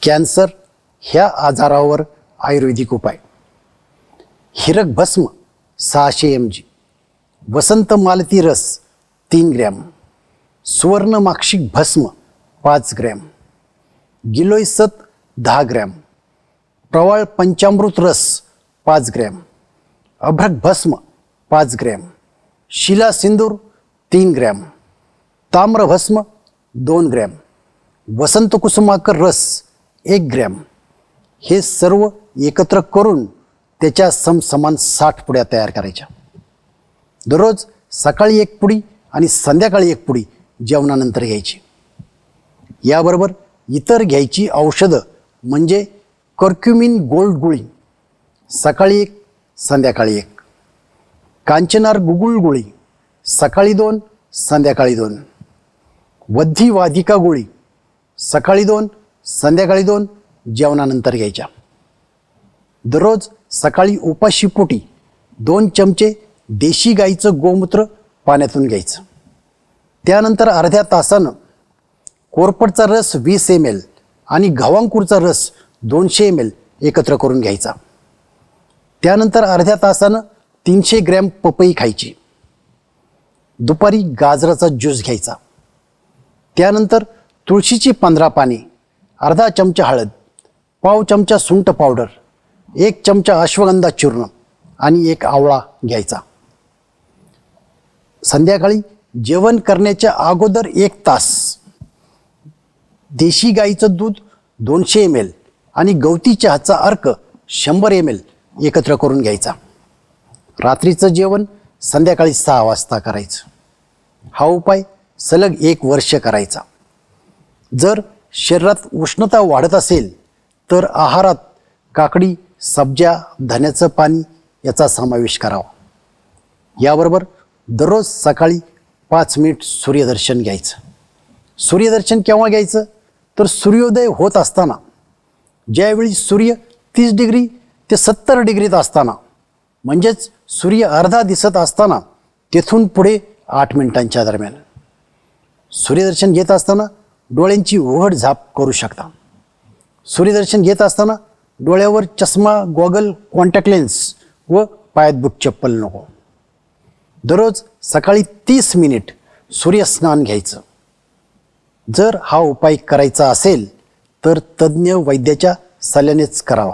Cancer ह्या आजारावर आयुर्वेदिक उपाय. हिरक भस्म 600 mg, वसंत मालती रस 3 ग्रॅम, सुवर्ण माक्षिक भस्म 5 ग्रॅम, गिलोय सत 10 ग्रॅम, प्रवाळ पंचामृत रस 5 ग्रॅम, अभ्रक भस्म 5 ग्रॅम, शिला सिंदूर 3 ग्रॅम, ताम्र भस्म 2 ग्रॅम, वसंत कुसुमाकर रस 1 ग्रॅम. हे सर्व एकत्र करून त्याच्या समसमान 60 पुड्या तयार करायच्या. दररोज सकाळी 1 पुडी आणि संध्याकाळी 1 पुडी जेवणानंतर घ्यायची. याबरोबर इतर घ्यायची औषधं म्हणजे कर्क्युमिन गोल्ड गोळी सकाळी 1 संध्याकाळी 1, कांचनार गुगुळ गोळी सकाळी 2 संध्याकाळी 2, वद्धी वाधिका गोळी सकाळी 2 संध्याकाळी 2 जेवणानंतर घ्यायच्या. दररोज सकाळी उपाशीपोटी 2 चमचे देशी गाईचं गोमूत्र पाण्यातून घ्यायचं. त्यानंतर अर्ध्या तासानं कोरपडचा रस 20 ml आणि गव्हांकूरचा रस 200 ml एकत्र करून घ्यायचा. त्यानंतर अर्ध्या तासानं 300 ग्रॅम पपई खायची. दुपारी गाजराचा ज्यूस घ्यायचा. त्यानंतर तुळशीची 15 पाने, अर्धा चमचा हळद, पाव चमचा सुंठ पावडर, 1 चमचा अश्वगंधा चूर्ण आणि 1 आवळा घ्यायचा. संध्याकाळी जेवण करण्याच्या अगोदर 1 तास देशी गाईचं दूध 200 ml आणि गवती चहाचा अर्क 100 ml एकत्र करून घ्यायचा. रात्रीचं जेवण संध्याकाळी 6 वाजता करायचं. हा उपाय सलग 1 वर्ष करायचा. जर शरीरात उष्णता वाढत असेल तर आहारात काकडी, सब्जा, धण्याचं पाणी याचा समावेश करावा. याबरोबर दररोज सकाळी 5 मिनिट सूर्यदर्शन घ्यायचं. सूर्यदर्शन केव्हा घ्यायचं तर सूर्योदय होत असताना, ज्यावेळी सूर्य 30 डिग्री ते 70 डिग्रीत असताना, म्हणजेच सूर्य अर्धा दिसत असताना तेथून पुढे 8 मिनिटांच्या दरम्यान. सूर्यदर्शन घेत असताना डोळ्यांची उघड झाप करू शकता. सूर्यदर्शन घेत असताना डोळ्यावर चष्मा, गॉगल, कॉन्टॅक्ट लेन्स व पायात बूट चप्पल नको. दररोज सकाळी 30 मिनिट सूर्यस्नान घ्यायचं. जर हा उपाय करायचा असेल तर तज्ज्ञ वैद्याच्या सल्ल्यानेच करावा.